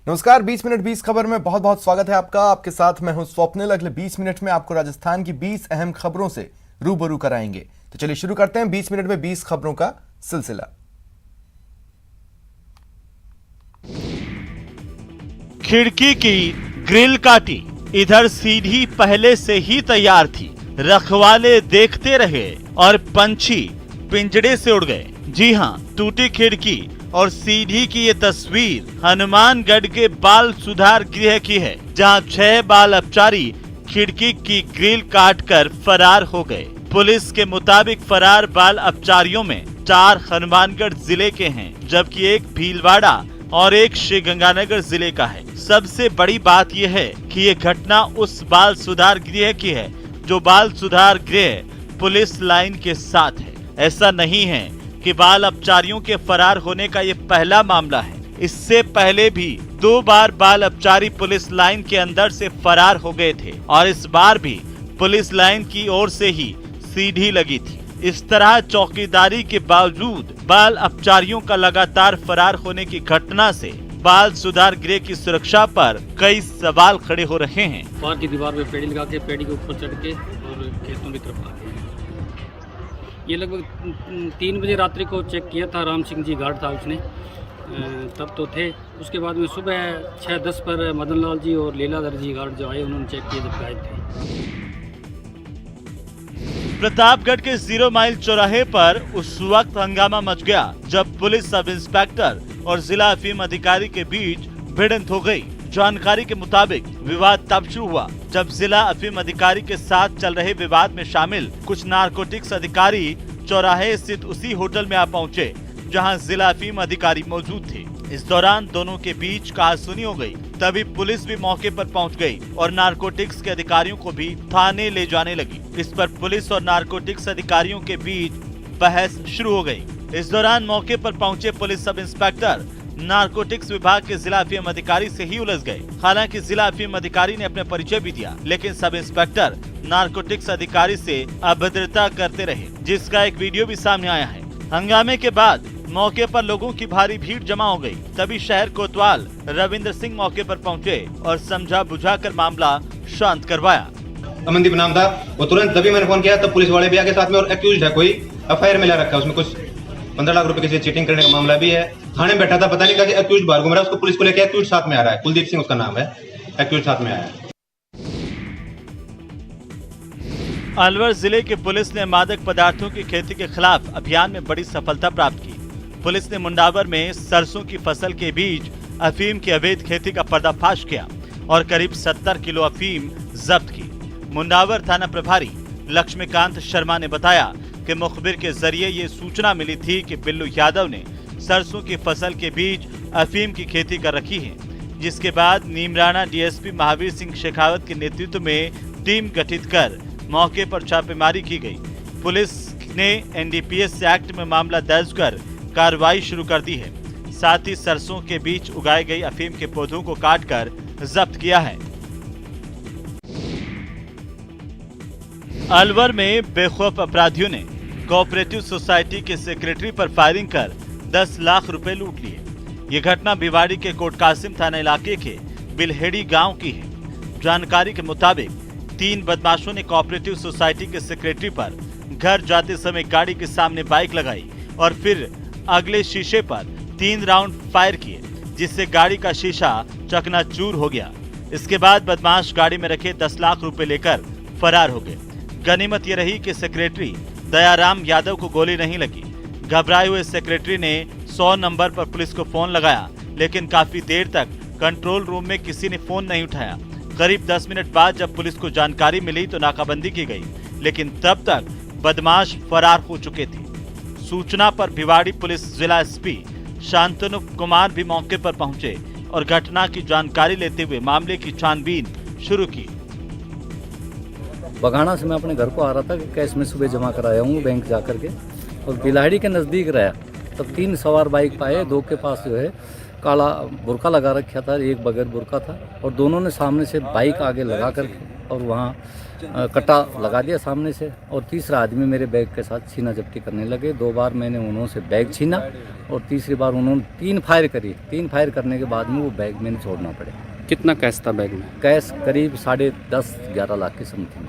नमस्कार। 20 मिनट 20 खबर में बहुत बहुत स्वागत है आपका। आपके साथ मैं हूं स्वप्निल। अगले 20 मिनट में आपको राजस्थान की 20 अहम खबरों से रूबरू कराएंगे। तो चलिए शुरू करते हैं 20 मिनट में 20 खबरों का सिलसिला। खिड़की की ग्रिल काटी, इधर सीढ़ी पहले से ही तैयार थी। रखवाले देखते रहे और पंछी पिंजड़े से उड़ गए। जी हां, टूटी खिड़की और सीढ़ी की ये तस्वीर हनुमानगढ़ के बाल सुधार गृह की है, जहां 6 बाल अपचारी खिड़की की ग्रिल काटकर फरार हो गए। पुलिस के मुताबिक फरार बाल अपचारियों में 4 हनुमानगढ़ जिले के हैं, जबकि एक भीलवाड़ा और एक श्रीगंगानगर जिले का है। सबसे बड़ी बात यह है कि ये घटना उस बाल सुधार गृह की है जो बाल सुधार गृह पुलिस लाइन के साथ है। ऐसा नहीं है कि बाल अपचारियों के फरार होने का ये पहला मामला है। इससे पहले भी 2 बार बाल अपचारी पुलिस लाइन के अंदर से फरार हो गए थे और इस बार भी पुलिस लाइन की ओर से ही सीढ़ी लगी थी। इस तरह चौकीदारी के बावजूद बाल अपचारियों का लगातार फरार होने की घटना से बाल सुधार गृह की सुरक्षा पर कई सवाल खड़े हो रहे हैं। बाहर की दीवार में पेड़ी लगा के पेड़ी के ऊपर चढ़ के और खेतों की तरफ आ गए। ये लगभग 3 बजे रात्रि को चेक किया था। राम सिंह जी गार्ड था उसने, तब तो थे। उसके बाद में सुबह 6:10 पर मदन लाल जी और लीलाधर जी गार्ड जो आए, उन्होंने चेक किया जब गायब थे। प्रतापगढ़ के 0 माइल चौराहे पर उस वक्त हंगामा मच गया जब पुलिस सब इंस्पेक्टर और जिला अफीम अधिकारी के बीच भिड़ंत हो गई। जानकारी के मुताबिक विवाद तब शुरू हुआ जब जिला अफीम अधिकारी के साथ चल रहे विवाद में शामिल कुछ नारकोटिक्स अधिकारी चौराहे स्थित उसी होटल में आ पहुंचे जहां जिला अफीम अधिकारी मौजूद थे। इस दौरान दोनों के बीच कहासुनी हो गई। तभी पुलिस भी मौके पर पहुंच गई और नारकोटिक्स के अधिकारियों को भी थाने ले जाने लगी। इस पर पुलिस और नारकोटिक्स अधिकारियों के बीच बहस शुरू हो गई। इस दौरान मौके पर पहुंचे पुलिस सब इंस्पेक्टर नारकोटिक्स विभाग के जिला अफीम अधिकारी से ही उलझ गए। हालांकि जिला अफीम अधिकारी ने अपने परिचय भी दिया, लेकिन सब इंस्पेक्टर नारकोटिक्स अधिकारी से अभद्रता करते रहे, जिसका एक वीडियो भी सामने आया है। हंगामे के बाद मौके पर लोगों की भारी भीड़ जमा हो गई। तभी शहर कोतवाल रविंद्र सिंह मौके पर पहुंचे और समझा बुझाकर मामला शांत करवाया। अमनदीप नाम था, वो तुरंत तभी मैंने फोन किया तब पुलिस वाले भी आगे साथ में, और एक्यूज्ड है कोई एफआईआर में ला रखा है, उसमें कुछ 15 लाख रुपए किसी चीटिंग करने का मामला भी है। थाने में बैठा था, पता नहीं कैसे एक्यूज्ड बाहर घूम रहा है, उसको पुलिस को लेकर एक्यूज्ड साथ में आ रहा है। कुलदीप सिंह उसका नाम है, एक्यूज्ड साथ में आया है। अलवर जिले की पुलिस ने मादक पदार्थों की खेती के खिलाफ अभियान में बड़ी सफलता प्राप्त की। पुलिस ने मुंडावर में सरसों की फसल के बीच अफीम की अवैध खेती का पर्दाफाश किया और करीब 70 किलो अफीम जब्त की। मुंडावर थाना प्रभारी लक्ष्मीकांत शर्मा ने बताया कि मुखबिर के जरिए ये सूचना मिली थी कि बिल्लू यादव ने सरसों की फसल के बीच अफीम की खेती कर रखी है, जिसके बाद नीमराना डीएसपी महावीर सिंह शेखावत के नेतृत्व में टीम गठित कर मौके पर छापेमारी की गई। पुलिस ने एनडीपीएस एक्ट में मामला दर्ज कर कार्रवाई शुरू कर दी है। साथ ही सरसों के बीच उगाए गई अफीम के पौधों को काटकर जब्त किया है। अलवर में बेखौफ अपराधियों ने कोऑपरेटिव सोसाइटी के सेक्रेटरी पर फायरिंग कर 10 लाख रुपए लूट लिए। ये घटना भिवाड़ी के कोटकासिम थाना इलाके के बिलहेड़ी गांव की है। जानकारी के मुताबिक 3 बदमाशों ने कोऑपरेटिव सोसाइटी के सेक्रेटरी पर घर जाते समय गाड़ी के सामने बाइक लगाई और फिर अगले शीशे पर 3 राउंड फायर किए, जिससे गाड़ी का शीशा चकनाचूर हो गया। इसके बाद बदमाश गाड़ी में रखे 10 लाख रुपए लेकर फरार हो गए। गनीमत ये रही कि सेक्रेटरी दयाराम यादव को गोली नहीं लगी। घबराए हुए सेक्रेटरी ने 100 नंबर पर पुलिस को फोन लगाया, लेकिन काफी देर तक कंट्रोल रूम में किसी ने फोन नहीं उठाया। करीब 10 मिनट बाद जब पुलिस को जानकारी मिली तो नाकाबंदी की गई, लेकिन तब तक बदमाश फरार हो चुके थे। सूचना पर भिवाड़ी पुलिस जिला एसपी शांतनु कुमार भी मौके पर पहुंचे और घटना की जानकारी लेते हुए मामले की छानबीन शुरू की। बघाना से मैं अपने घर को आ रहा था कि कैश में सुबह जमा कराया हूँ बैंक जा कर के, और बिलाड़ी के नज़दीक रहा तब 3 सवार बाइक पाए। 2 के पास जो है काला बुर्का लगा रखा था, एक बगैर बुर्का था, और दोनों ने सामने से बाइक आगे लगा कर और वहाँ कट्टा लगा दिया सामने से। और तीसरा आदमी मेरे बैग के साथ छीना झपटी करने लगे। 2 बार मैंने उन्होंने बैग छीना और तीसरी बार उन्होंने 3 फायर करी। 3 फायर करने के बाद में वो बैग मैंने छोड़ना पड़े। कितना कैश था बैग में? कैश करीब 10.5-11 लाख की समथिंग।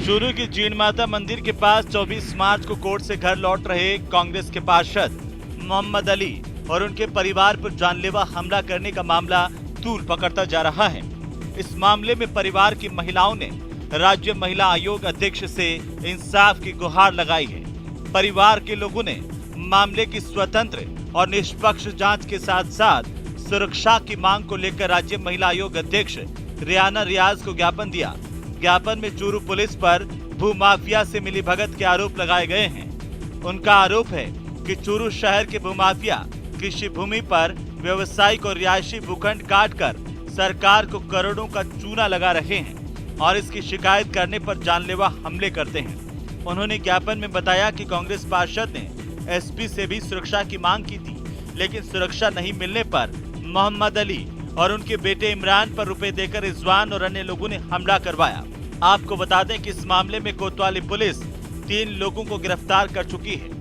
चूरू की जीण माता मंदिर के पास 24 मार्च को कोर्ट से घर लौट रहे कांग्रेस के पार्षद मोहम्मद अली और उनके परिवार पर जानलेवा हमला करने का मामला तूल पकड़ता जा रहा है। इस मामले में परिवार की महिलाओं ने राज्य महिला आयोग अध्यक्ष से इंसाफ की गुहार लगाई है। परिवार के लोगों ने मामले की स्वतंत्र और निष्पक्ष जांच के साथ साथ सुरक्षा की मांग को लेकर राज्य महिला आयोग अध्यक्ष रियाना रियाज को ज्ञापन दिया। ज्ञापन में चूरू पुलिस पर भूमाफिया से मिलीभगत के आरोप लगाए गए हैं। उनका आरोप है कि चूरू शहर के भूमाफिया कृषि भूमि पर व्यवसायिक और रिहायशी भूखंड काटकर सरकार को करोड़ों का चूना लगा रहे हैं और इसकी शिकायत करने पर जानलेवा हमले करते हैं। उन्होंने ज्ञापन में बताया कि कांग्रेस पार्षद ने एसपी से भी सुरक्षा की मांग की थी, लेकिन सुरक्षा नहीं मिलने पर मोहम्मद अली और उनके बेटे इमरान पर रुपए देकर रिजवान और अन्य लोगों ने हमला करवाया। आपको बता दें कि इस मामले में कोतवाली पुलिस 3 लोगों को गिरफ्तार कर चुकी है।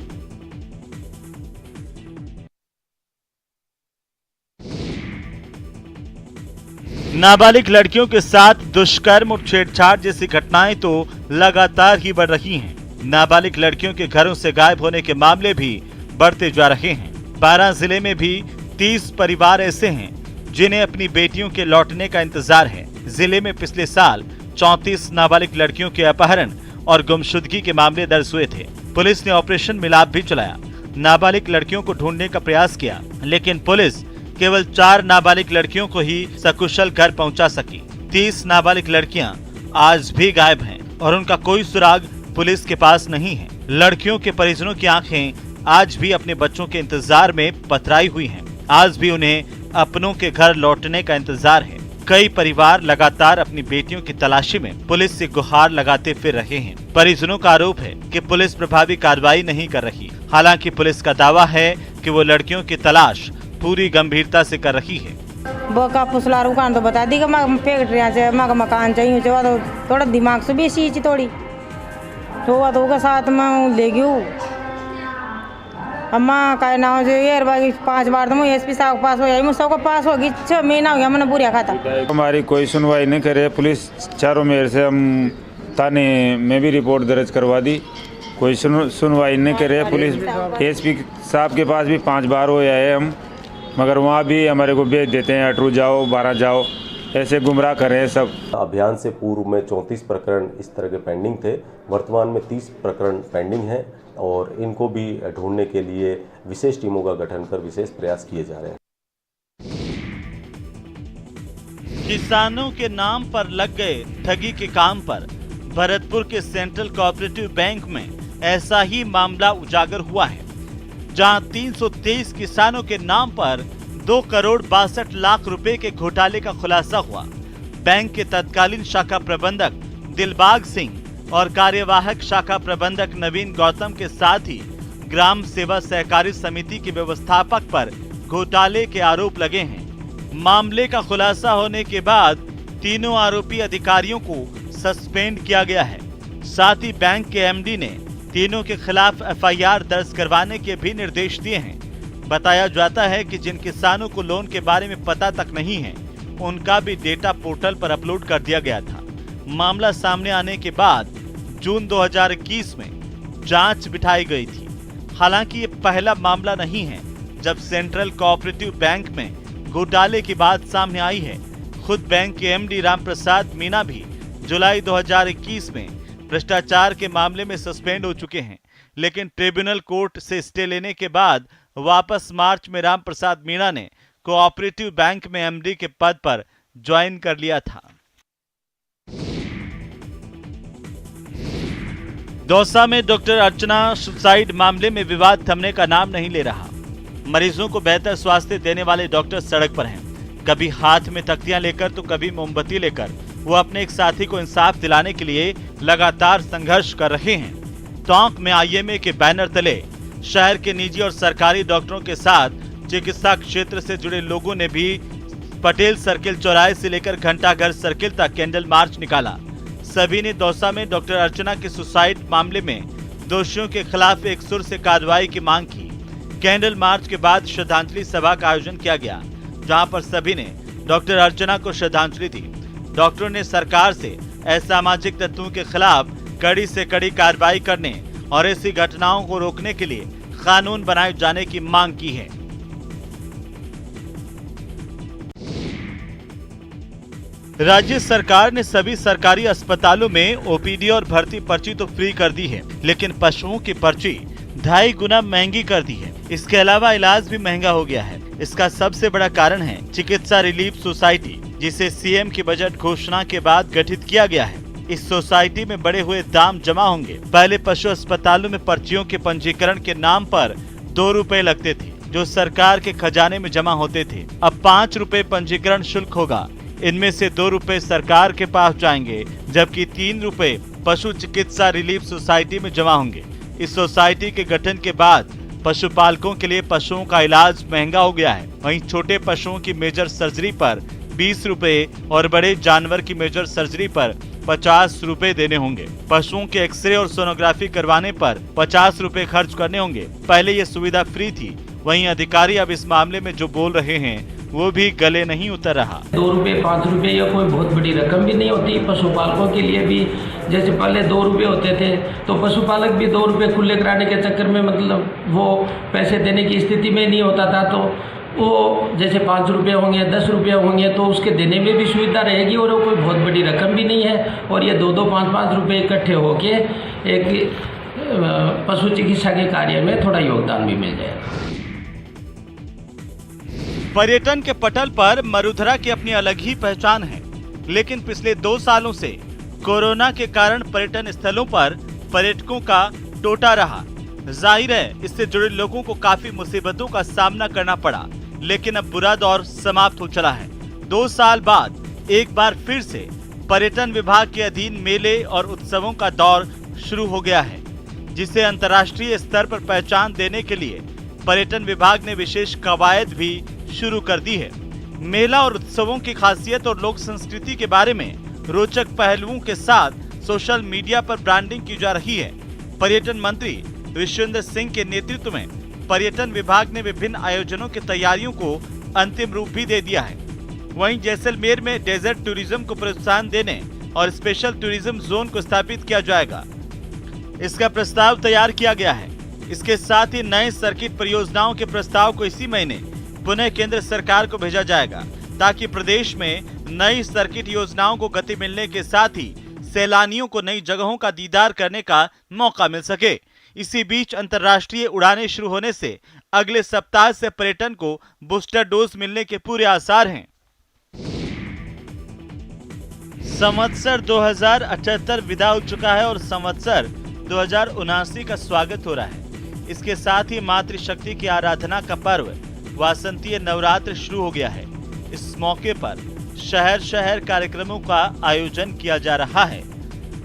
नाबालिग लड़कियों के साथ दुष्कर्म और छेड़छाड़ जैसी घटनाएं तो लगातार ही बढ़ रही हैं। नाबालिग लड़कियों के घरों से गायब होने के मामले भी बढ़ते जा रहे हैं। 12 जिले में भी 30 परिवार ऐसे हैं जिन्हें अपनी बेटियों के लौटने का इंतजार है। जिले में पिछले साल 34 नाबालिग लड़कियों के अपहरण और गुमशुदगी के मामले दर्ज हुए थे। पुलिस ने ऑपरेशन मिलाप भी चलाया, नाबालिग लड़कियों को ढूंढने का प्रयास किया, लेकिन पुलिस केवल 4 नाबालिग लड़कियों को ही सकुशल घर पहुंचा सकी। 30 नाबालिग लड़कियां आज भी गायब हैं और उनका कोई सुराग पुलिस के पास नहीं है। लड़कियों के परिजनों की आंखें आज भी अपने बच्चों के इंतजार में पथराई हुई हैं। आज भी उन्हें अपनों के घर लौटने का इंतजार है। कई परिवार लगातार अपनी बेटियों की तलाशी में पुलिस से गुहार लगाते फिर रहे हैं। परिजनों का आरोप है कि पुलिस प्रभावी कार्रवाई नहीं कर रही। हालांकि पुलिस का दावा है कि वो लड़कियों की तलाश पूरी गंभीरता से कर रही है। बोका पुसला रुकान तो बता दी कि मैं फैक्ट्रियां से मैं मकान चाहिए जो तो थोड़ा दिमाग से भी सींच थोड़ी तो के साथ मैं ले गई अम्मा का नाम जो यार बाकी 5 बार तो मैं एसपी साहब के पास हो जाई, मैं सबको पास होगी 6 महीना हो गया मैंने बुरिया खाता। हमारी कोई सुनवाई नहीं करे पुलिस। चारों मेयर से हम थाने में भी रिपोर्ट दर्ज करवा दी, कोई सुनवाई नहीं करे पुलिस। एसपी साहब के पास भी 5 बार हो आए हम, मगर वहाँ भी हमारे को भेज देते हैं 8 जाओ 12 जाओ, ऐसे गुमराह कर रहे हैं सब। अभियान से पूर्व में 34 प्रकरण इस तरह के पेंडिंग थे। वर्तमान में 30 प्रकरण पेंडिंग हैं और इनको भी ढूंढने के लिए विशेष टीमों का गठन कर विशेष प्रयास किए जा रहे हैं। किसानों के नाम पर लग गए ठगी के काम पर भरतपुर के सेंट्रल कोऑपरेटिव बैंक में ऐसा ही मामला उजागर हुआ है, जहां 323 किसानों के नाम पर 2 करोड़ 62 लाख रुपए के घोटाले का खुलासा हुआ। बैंक के तत्कालीन शाखा प्रबंधक दिलबाग सिंह और कार्यवाहक शाखा प्रबंधक नवीन गौतम के साथ ही ग्राम सेवा सहकारी समिति के व्यवस्थापक पर घोटाले के आरोप लगे हैं। मामले का खुलासा होने के बाद तीनों आरोपी अधिकारियों को सस्पेंड किया गया है। साथ ही बैंक के एमडी ने तीनों के खिलाफ एफआईआर दर्ज करवाने के भी निर्देश दिए हैं। बताया जाता है कि जिन किसानों को लोन के बारे में पता तक नहीं है, उनका भी डेटा पोर्टल पर अपलोड कर दिया गया था। मामला सामने आने के बाद जून 2021 में जांच बिठाई गई थी। हालांकि ये पहला मामला नहीं है जब सेंट्रल कोऑपरेटिव बैंक में घोटाले की बात सामने आई है। खुद बैंक के एमडी रामप्रसाद मीना भी जुलाई 2021 में भ्रष्टाचार के मामले में सस्पेंड हो चुके हैं, लेकिन ट्रिब्यूनल कोर्ट से स्टे लेने के बाद वापस मार्च में रामप्रसाद मीना ने कोऑपरेटिव बैंक में एमडी के पद पर ज्वाइन कर लिया था। दौसा में डॉक्टर अर्चना सुसाइड मामले में विवाद थमने का नाम नहीं ले रहा। मरीजों को बेहतर स्वास्थ्य देने वाले डॉक्टर सड़क पर हैं। कभी हाथ में तख्तियां लेकर तो कभी मोमबत्ती लेकर वो अपने एक साथी को इंसाफ दिलाने के लिए लगातार संघर्ष कर रहे हैं। टोंक में आईएमए के बैनर तले शहर के निजी और सरकारी डॉक्टरों के साथ चिकित्सा क्षेत्र से जुड़े लोगों ने भी पटेल सर्किल चौराहे से लेकर घंटाघर सर्किल तक कैंडल मार्च निकाला। सभी ने दौसा में डॉक्टर अर्चना के सुसाइड मामले में दोषियों के खिलाफ एक सुर से कार्रवाई की मांग की। कैंडल मार्च के बाद श्रद्धांजलि सभा का आयोजन किया गया, जहां पर सभी ने डॉक्टर अर्चना को श्रद्धांजलि दी। डॉक्टरों ने सरकार से असामाजिक तत्वों के खिलाफ कड़ी से कड़ी कार्रवाई करने और ऐसी घटनाओं को रोकने के लिए कानून बनाए जाने की मांग की है। राज्य सरकार ने सभी सरकारी अस्पतालों में ओपीडी और भर्ती पर्ची तो फ्री कर दी है, लेकिन पशुओं की पर्ची 2.5 गुना महंगी कर दी है। इसके अलावा इलाज भी महंगा हो गया है। इसका सबसे बड़ा कारण है चिकित्सा रिलीफ सोसाइटी, जिसे सीएम की बजट घोषणा के बाद गठित किया गया है। इस सोसाइटी में बढ़े हुए दाम जमा होंगे। पहले पशु अस्पतालों में पर्चियों के पंजीकरण के नाम पर 2 रुपए लगते थे, जो सरकार के खजाने में जमा होते थे। अब 5 रुपए पंजीकरण शुल्क होगा। इनमें से 2 रुपए सरकार के पास जाएंगे, जबकि 3 रुपए पशु चिकित्सा रिलीफ सोसाइटी में जमा होंगे। इस सोसाइटी के गठन के बाद पशुपालकों के लिए पशुओं का इलाज महंगा हो गया है। वहीं छोटे पशुओं की मेजर सर्जरी पर 20 रुपए और बड़े जानवर की मेजर सर्जरी पर 50 रुपए देने होंगे। पशुओं के एक्सरे और सोनोग्राफी करवाने पर 50 रुपए खर्च करने होंगे। पहले ये सुविधा फ्री थी। वहीं अधिकारी अब इस मामले में जो बोल रहे हैं वो भी गले नहीं उतर रहा। 2 रुपये 5 रुपये या कोई बहुत बड़ी रकम भी नहीं होती पशुपालकों के लिए भी। जैसे पहले 2 रुपये होते थे तो पशुपालक भी 2 रुपये खुले कराने के चक्कर में मतलब वो पैसे देने की स्थिति में नहीं होता था। तो वो जैसे 5 रुपये होंगे 10 रुपये होंगे तो उसके देने में भी सुविधा रहेगी और वो कोई बहुत बड़ी रकम भी नहीं है। और ये 2-2 5-5 रुपये इकट्ठे होके एक पशु चिकित्सा के कार्य में थोड़ा योगदान भी मिल जाएगा। पर्यटन के पटल पर मरुधरा की अपनी अलग ही पहचान है, लेकिन पिछले 2 सालों से कोरोना के कारण पर्यटन स्थलों पर पर्यटकों का टोटा रहा। जाहिर है इससे जुड़े लोगों को काफी मुसीबतों का सामना करना पड़ा, लेकिन अब बुरा दौर समाप्त हो चला है। 2 साल बाद एक बार फिर से पर्यटन विभाग के अधीन मेले और उत्सवों का दौर शुरू हो गया है, जिसे अंतर्राष्ट्रीय स्तर पर पहचान देने के लिए पर्यटन विभाग ने विशेष कवायद भी शुरू कर दी है। मेला और उत्सवों की खासियत और लोक संस्कृति के बारे में रोचक पहलुओं के साथ सोशल मीडिया पर ब्रांडिंग की जा रही है। पर्यटन मंत्री विश्वेंद्र सिंह के नेतृत्व में पर्यटन विभाग ने विभिन्न आयोजनों की तैयारियों को अंतिम रूप भी दे दिया है। वहीं जैसलमेर में डेजर्ट टूरिज्म को प्रोत्साहन देने और स्पेशल टूरिज्म जोन को स्थापित किया जाएगा। इसका प्रस्ताव तैयार किया गया है। इसके साथ ही नए सर्किट परियोजनाओं के प्रस्ताव को इसी महीने पुनः केंद्र सरकार को भेजा जाएगा, ताकि प्रदेश में नई सर्किट योजनाओं को गति मिलने के साथ ही सैलानियों को नई जगहों का दीदार करने का मौका मिल सके। इसी बीच अंतर्राष्ट्रीय उड़ानें शुरू होने से अगले सप्ताह से पर्यटन को बूस्टर डोज मिलने के पूरे आसार हैं। संवत्सर 2078 विदा हो चुका है और संवत्सर 2079 का स्वागत हो रहा है। इसके साथ ही मातृशक्ति की आराधना का पर्व वासंतीय नवरात्र शुरू हो गया है। इस मौके पर शहर शहर कार्यक्रमों का आयोजन किया जा रहा है।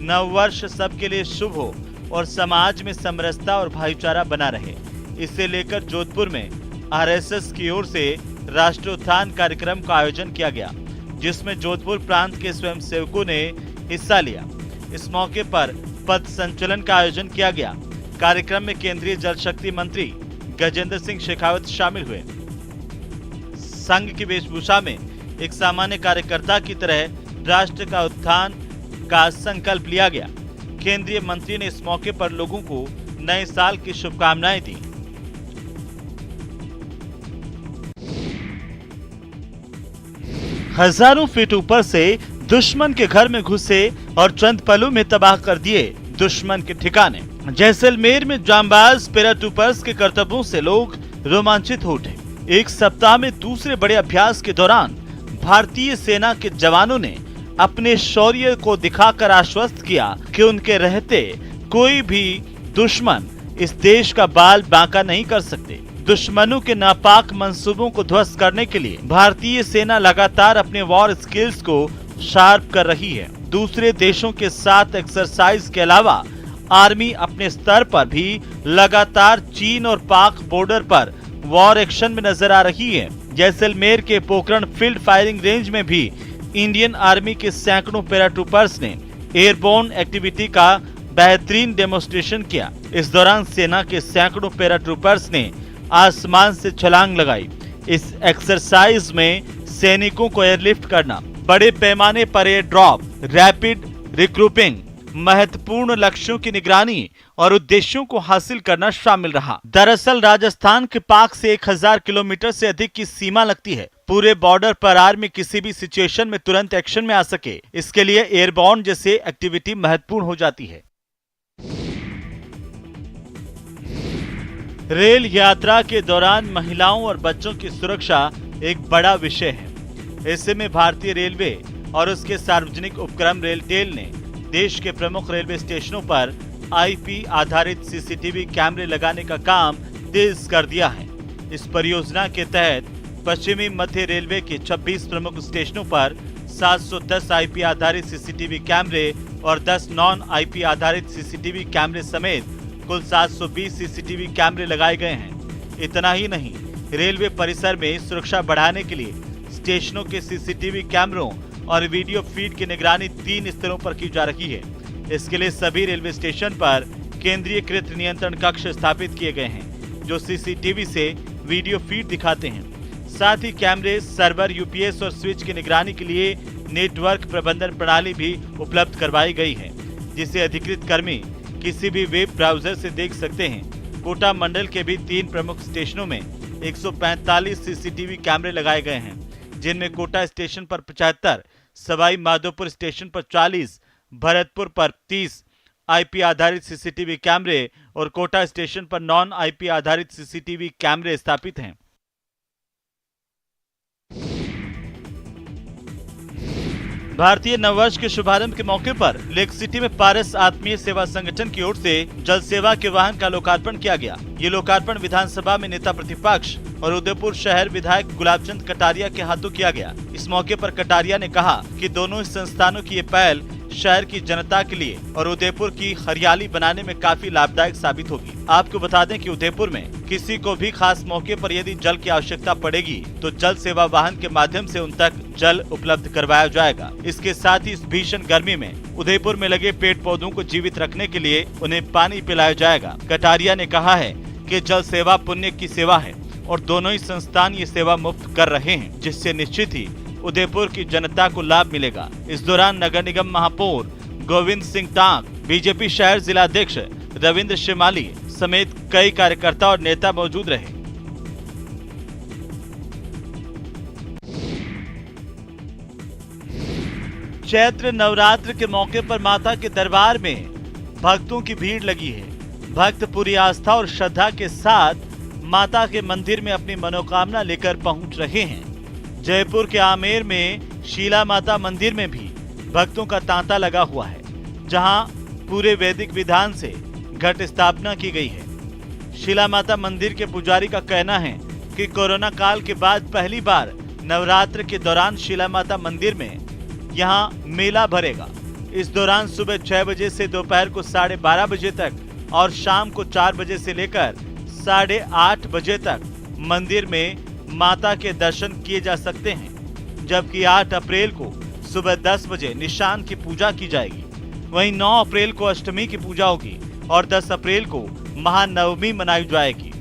नव वर्ष सबके लिए शुभ हो और समाज में समरसता और भाईचारा बना रहे, इसे लेकर जोधपुर में आरएसएस की ओर से राष्ट्रोत्थान कार्यक्रम का आयोजन किया गया, जिसमें जोधपुर प्रांत के स्वयंसेवकों ने हिस्सा लिया। इस मौके पर पथ संचलन का आयोजन किया गया। कार्यक्रम में केंद्रीय जल शक्ति मंत्री गजेंद्र सिंह शेखावत शामिल हुए। संघ की वेशभूषा में एक सामान्य कार्यकर्ता की तरह राष्ट्र का उत्थान का संकल्प लिया गया। केंद्रीय मंत्री ने इस मौके पर लोगों को नए साल की शुभकामनाएं दी। हजारों फीट ऊपर से दुश्मन के घर में घुसे और चंद पलों में तबाह कर दिए दुश्मन के ठिकाने। जैसलमेर में जांबाज पैराट्रूपर्स के कर्तव्यों से लोग रोमांचित हो उठे। एक सप्ताह में दूसरे बड़े अभ्यास के दौरान भारतीय सेना के जवानों ने अपने शौर्य को दिखाकर आश्वस्त किया कि उनके रहते कोई भी दुश्मन इस देश का बाल बांका नहीं कर सकते। दुश्मनों के नापाक मंसूबों को ध्वस्त करने के लिए भारतीय सेना लगातार अपने वॉर स्किल्स को शार्प कर रही है। दूसरे देशों के साथ एक्सरसाइज के अलावा आर्मी अपने स्तर पर भी लगातार चीन और पाक बॉर्डर पर वॉर एक्शन में नजर आ रही है। जैसलमेर के पोखरण फील्ड फायरिंग रेंज में भी इंडियन आर्मी के सैकड़ों पैराट्रूपर्स ने एयरबोर्न एक्टिविटी का बेहतरीन डेमोन्स्ट्रेशन किया। इस दौरान सेना के सैकड़ों पैराट्रूपर्स ने आसमान से छलांग लगाई। इस एक्सरसाइज में सैनिकों को एयरलिफ्ट करना, बड़े पैमाने पर एयर ड्रॉप, रैपिड रिक्रूटिंग, महत्वपूर्ण लक्ष्यों की निगरानी और उद्देश्यों को हासिल करना शामिल रहा। दरअसल राजस्थान के पाक से 1000 किलोमीटर से अधिक की सीमा लगती है। पूरे बॉर्डर पर आर्मी किसी भी सिचुएशन में तुरंत एक्शन में आ सके, इसके लिए एयरबोर्न जैसे एक्टिविटी महत्वपूर्ण हो जाती है। रेल यात्रा के दौरान महिलाओं और बच्चों की सुरक्षा एक बड़ा विषय है। ऐसे में भारतीय रेलवे और उसके सार्वजनिक उपक्रम रेलटेल ने देश के प्रमुख रेलवे स्टेशनों पर आईपी आधारित सीसीटीवी कैमरे लगाने का काम तेज कर दिया है। इस परियोजना के तहत पश्चिमी मध्य रेलवे के 26 प्रमुख स्टेशनों पर 710 आईपी आधारित सीसीटीवी कैमरे और 10 नॉन आईपी आधारित सीसीटीवी कैमरे समेत कुल 720 सीसीटीवी कैमरे लगाए गए हैं। इतना ही नहीं, रेलवे परिसर में सुरक्षा बढ़ाने के लिए स्टेशनों के सीसीटीवी कैमरों और वीडियो फीड की निगरानी 3 स्तरों पर की जा रही है। इसके लिए सभी रेलवे स्टेशन पर केंद्रीयकृत नियंत्रण कक्ष स्थापित किए गए हैं, जो सीसीटीवी से वीडियो फीड दिखाते हैं। साथ ही कैमरे, सर्वर, यूपीएस और स्विच की निगरानी के लिए नेटवर्क प्रबंधन प्रणाली भी उपलब्ध करवाई गई है, जिसे अधिकृत कर्मी किसी भी वेब ब्राउजर से देख सकते हैं। कोटा मंडल के भी 3 प्रमुख स्टेशनों में 145 सीसीटीवी कैमरे लगाए गए हैं, जिनमें कोटा स्टेशन पर 75, सवाई माधोपुर स्टेशन पर 40, भरतपुर पर 30 आईपी आधारित सीसीटीवी कैमरे और कोटा स्टेशन पर नॉन आईपी आधारित सीसीटीवी कैमरे स्थापित हैं। भारतीय नववर्ष के शुभारंभ के मौके पर लेक सिटी में पारस आत्मीय सेवा संगठन की ओर से जल सेवा के वाहन का लोकार्पण किया गया। ये लोकार्पण विधानसभा में नेता प्रतिपक्ष और उदयपुर शहर विधायक गुलाबचंद कटारिया के हाथों किया गया। इस मौके पर कटारिया ने कहा कि दोनों संस्थानों की ये पहल शहर की जनता के लिए और उदयपुर की हरियाली बनाने में काफी लाभदायक साबित होगी। आपको बता दें कि उदयपुर में किसी को भी खास मौके पर यदि जल की आवश्यकता पड़ेगी तो जल सेवा वाहन के माध्यम से उन तक जल उपलब्ध करवाया जाएगा। इसके साथ ही इस भीषण गर्मी में उदयपुर में लगे पेड़ पौधों को जीवित रखने के लिए उन्हें पानी पिलाया जाएगा। कटारिया ने कहा है कि जल सेवा पुण्य की सेवा है और दोनों ही संस्थान ये सेवा मुफ्त कर रहे हैं, जिससे निश्चित ही उदयपुर की जनता को लाभ मिलेगा। इस दौरान नगर निगम महापौर गोविंद सिंह टांक, बीजेपी शहर जिलाध्यक्ष रविंद्र शिमाली समेत कई कार्यकर्ता और नेता मौजूद रहे। चैत्र नवरात्र के मौके पर माता के दरबार में भक्तों की भीड़ लगी है। भक्त पूरी आस्था और श्रद्धा के साथ माता के मंदिर में अपनी मनोकामना लेकर पहुंच रहे हैं। जयपुर के आमेर में शीला माता मंदिर में भी भक्तों का तांता लगा हुआ है, जहां पूरे वैदिक विधान से घट स्थापना की गई है। शीला माता मंदिर के पुजारी का कहना है कि कोरोना काल के बाद पहली बार नवरात्र के दौरान शीला माता मंदिर में यहां मेला भरेगा। इस दौरान सुबह 6 बजे से दोपहर को 12:30 बजे तक और शाम को 4 बजे से लेकर 8:30 बजे तक मंदिर में माता के दर्शन किए जा सकते हैं, जबकि 8 अप्रैल को सुबह 10 बजे निशान की पूजा की जाएगी। वहीं 9 अप्रैल को अष्टमी की पूजा होगी और 10 अप्रैल को महानवमी मनाई जाएगी।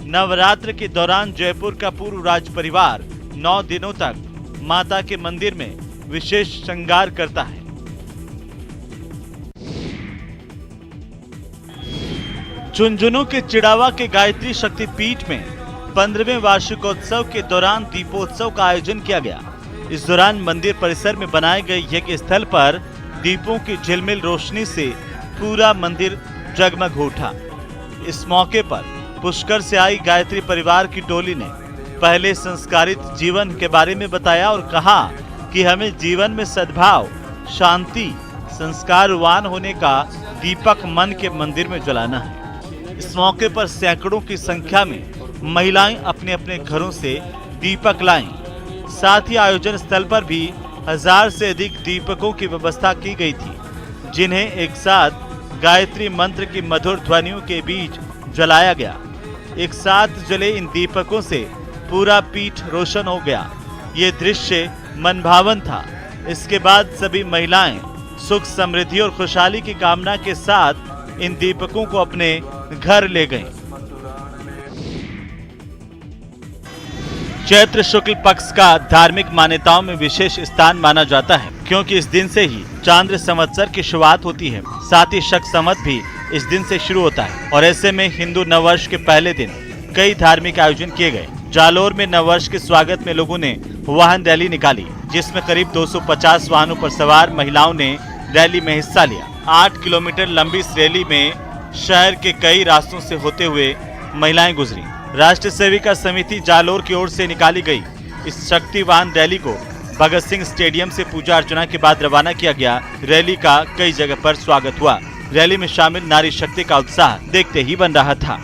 नवरात्र के दौरान जयपुर का पूर्ण राज परिवार 9 दिनों तक माता के मंदिर में विशेष श्रृंगार करता है। झुंझुनू के चिड़ावा के गायत्री शक्तिपीठ में 15वें वार्षिकोत्सव के दौरान दीपोत्सव का आयोजन किया गया। इस दौरान मंदिर परिसर में बनाए गए यज्ञ स्थल पर दीपों की झिलमिल रोशनी से पूरा मंदिर जगमग उठा। इस मौके पर पुष्कर से आई गायत्री परिवार की टोली ने पहले संस्कारित जीवन के बारे में बताया और कहा कि हमें जीवन में सद्भाव, शांति, संस्कारवान होने का दीपक मन के मंदिर में जलाना है। इस मौके पर सैकड़ों की संख्या में महिलाएं अपने अपने घरों से दीपक लाईं। साथ ही आयोजन स्थल पर भी 1000 से अधिक दीपकों की व्यवस्था की गई थी, जिन्हें एक साथ गायत्री मंत्र की मधुर ध्वनियों के बीच जलाया गया। एक साथ जले इन दीपकों से पूरा पीठ रोशन हो गया। ये दृश्य मनभावन था। इसके बाद सभी महिलाएं सुख, समृद्धि और खुशहाली की कामना के साथ इन दीपकों को अपने घर ले गईं। चैत्र शुक्ल पक्ष का धार्मिक मान्यताओं में विशेष स्थान माना जाता है, क्योंकि इस दिन से ही चांद्र संवत्सर की शुरुआत होती है। साथ ही शक संवत भी इस दिन से शुरू होता है और ऐसे में हिंदू नववर्ष के पहले दिन कई धार्मिक आयोजन किए गए। जालोर में नववर्ष के स्वागत में लोगों ने वाहन रैली निकाली, जिसमें करीब 250 वाहनों पर सवार महिलाओं ने रैली में हिस्सा लिया। 8 किलोमीटर लंबी इस रैली में शहर के कई रास्तों से होते हुए महिलाएं गुजरी। राष्ट्र सेविका समिति जालोर की ओर से निकाली गई इस शक्ति वाहन रैली को भगत सिंह स्टेडियम से पूजा अर्चना के बाद रवाना किया गया। रैली का कई जगह पर स्वागत हुआ। रैली में शामिल नारी शक्ति का उत्साह देखते ही बन रहा था।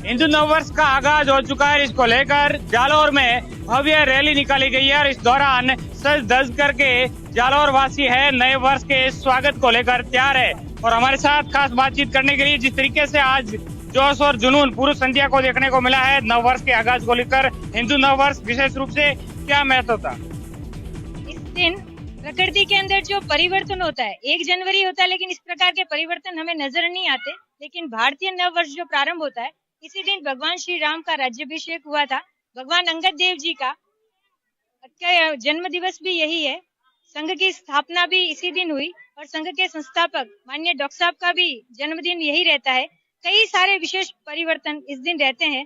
हिंदू नववर्ष का आगाज हो चुका है। इसको लेकर जालोर में भव्य रैली निकाली गई है और इस दौरान सज धज करके जालोर वासी है नए वर्ष के स्वागत को लेकर तैयार है। और हमारे साथ खास बातचीत करने के लिए जिस तरीके से आज जोश और जुनून पूर्व संध्या को देखने को मिला है नववर्ष के आगाज को लेकर, हिंदू नववर्ष विशेष रूप से क्या महत्व था? इस दिन प्रकृति के अंदर जो परिवर्तन होता है, 1 जनवरी होता है, लेकिन इस प्रकार के परिवर्तन हमें नजर नहीं आते। लेकिन भारतीय नववर्ष जो प्रारंभ होता है, इसी दिन भगवान श्री राम का राज्याभिषेक हुआ था। भगवान अंगद देव जी का जन्म दिवस भी यही है। संघ की स्थापना भी इसी दिन हुई और संघ के संस्थापक माननीय डॉक्टर साहब का भी जन्मदिन यही रहता है। कई सारे विशेष परिवर्तन इस दिन रहते हैं।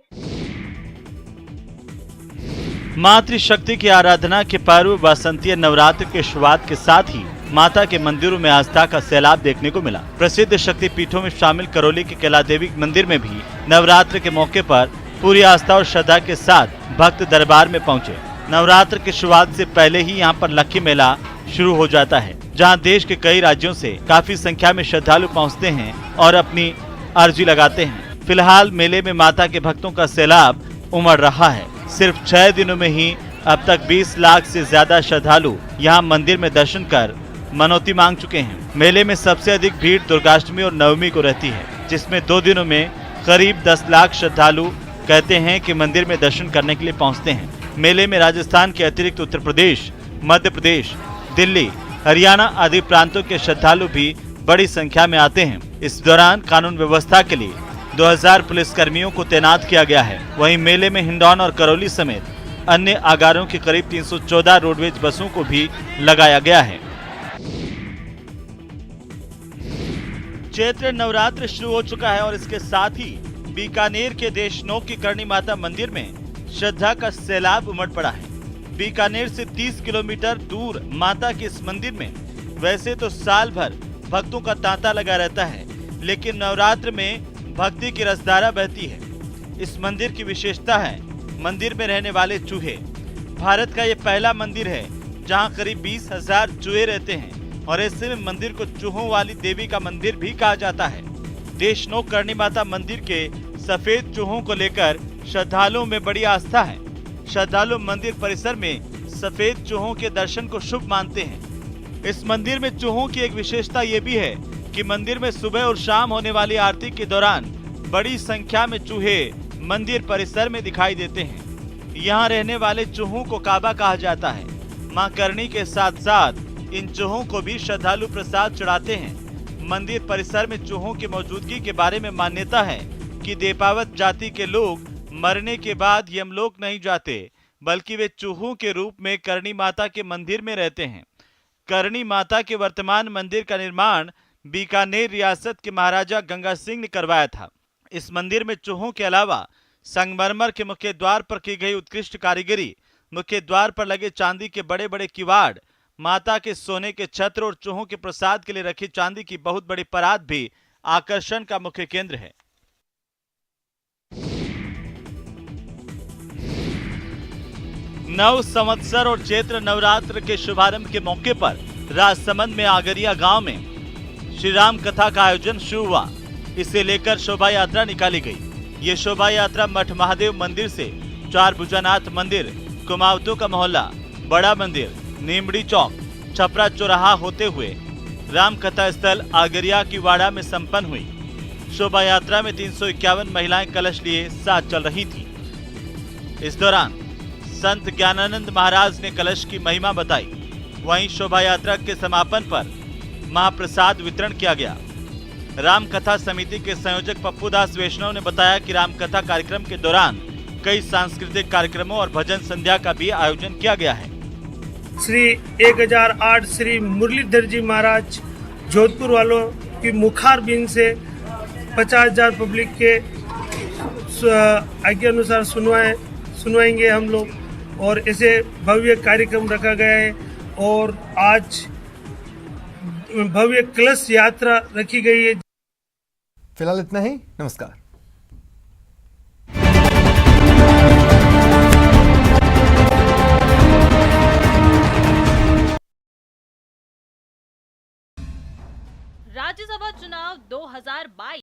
मातृशक्ति की आराधना के पर्व बसंतीय नवरात्र के शुरुआत के साथ ही माता के मंदिरों में आस्था का सैलाब देखने को मिला। प्रसिद्ध शक्ति पीठों में शामिल करौली के कैला देवी मंदिर में भी नवरात्र के मौके पर पूरी आस्था और श्रद्धा के साथ भक्त दरबार में पहुंचे। नवरात्र की शुरुआत से पहले ही यहां पर लक्की मेला शुरू हो जाता है, जहां देश के कई राज्यों से काफी संख्या में श्रद्धालु पहुंचते हैं और अपनी अर्जी लगाते हैं। फिलहाल मेले में माता के भक्तों का सैलाब उमड़ रहा है। सिर्फ 6 दिनों में ही अब तक 20 लाख से ज्यादा श्रद्धालु यहां मंदिर में दर्शन कर मनौती मांग चुके हैं। मेले में सबसे अधिक भीड़ दुर्गाष्टमी और नवमी को रहती है, जिसमें 2 दिनों में करीब 10 लाख श्रद्धालु कहते हैं कि मंदिर में दर्शन करने के लिए पहुंचते हैं। मेले में राजस्थान के अतिरिक्त उत्तर प्रदेश, मध्य प्रदेश, दिल्ली, हरियाणा आदि प्रांतों के श्रद्धालु भी बड़ी संख्या में आते हैं। इस दौरान कानून व्यवस्था के लिए 2000 पुलिसकर्मियों को तैनात किया गया है। वहीं मेले में हिंडौन और करौली समेत अन्य आगारों की करीब 314 रोडवेज बसों को भी लगाया गया है। चैत्र नवरात्र शुरू हो चुका है और इसके साथ ही बीकानेर के देशनोक की करणी माता मंदिर में श्रद्धा का सैलाब उमड़ पड़ा है। बीकानेर से 30 किलोमीटर दूर माता के इस मंदिर में वैसे तो साल भर भक्तों का तांता लगा रहता है, लेकिन नवरात्र में भक्ति की रसधारा बहती है। इस मंदिर की विशेषता है मंदिर में रहने वाले चूहे। भारत का ये पहला मंदिर है जहां करीब 20,000 चूहे रहते हैं और ऐसे में मंदिर को चूहों वाली देवी का मंदिर भी कहा जाता है। देशनोक करणी माता मंदिर के सफेद चूहों को लेकर श्रद्धालुओं में बड़ी आस्था है। श्रद्धालु मंदिर परिसर में सफेद चूहों के दर्शन को शुभ मानते हैं। इस मंदिर में चूहों की एक विशेषता ये भी है कि मंदिर में सुबह और शाम होने वाली आरती के दौरान बड़ी संख्या में चूहे मंदिर परिसर में दिखाई देते हैं। यहाँ रहने वाले चूहों को काबा कहा जाता है। मां करणी के साथ साथ इन चूहों को भी श्रद्धालु प्रसाद चढ़ाते हैं। मंदिर परिसर में चूहों की मौजूदगी के बारे में मान्यता है कि देपावत जाति के लोग मरने के बाद यमलोक नहीं जाते, बल्कि वे चूहों के रूप में करणी माता के मंदिर में रहते हैं। करणी माता के वर्तमान मंदिर का निर्माण बीकानेर रियासत के महाराजा गंगा सिंह ने करवाया था। इस मंदिर में चूहों के अलावा संगमरमर के मुख्य द्वार पर की गई उत्कृष्ट कारीगरी, मुख्य द्वार पर लगे चांदी के बड़े बड़े किवाड़, माता के सोने के छत्र और चूहों के प्रसाद के लिए रखी चांदी की बहुत बड़ी परात भी आकर्षण का मुख्य केंद्र है। नव संवत्सर और चैत्र नवरात्र के शुभारंभ के मौके पर राजसमंद में आगरिया गांव में श्री राम कथा का आयोजन शुरू हुआ। इसे लेकर शोभा यात्रा निकाली गई। ये शोभा यात्रा मठ महादेव मंदिर से 4 भुजानाथ मंदिर, कुमावतों का मोहल्ला, बड़ा मंदिर, नीमड़ी चौक, छपरा चौराहा होते हुए राम कथा स्थल आगरिया की वाड़ा में संपन्न हुई। शोभा यात्रा में 351 महिलाएं कलश लिए साथ चल रही थी। इस दौरान संत ज्ञानानंद महाराज ने कलश की महिमा बताई। वहीं शोभा यात्रा के समापन पर महाप्रसाद वितरण किया गया। राम कथा समिति के संयोजक पप्पू दास वैष्णव ने बताया कि राम कथा कार्यक्रम के दौरान कई सांस्कृतिक कार्यक्रमों और भजन संध्या का भी आयोजन किया गया है। श्री 1008 श्री मुरलीधर जी महाराज जोधपुर वालों की मुखार बिन से 50,000 पब्लिक के आज्ञा अनुसार सुनवाएंगे हम लोग और ऐसे भव्य कार्यक्रम रखा गया है। और आज भव्य कलश यात्रा रखी गई है। फिलहाल इतना ही, नमस्कार। राज्यसभा चुनाव 2022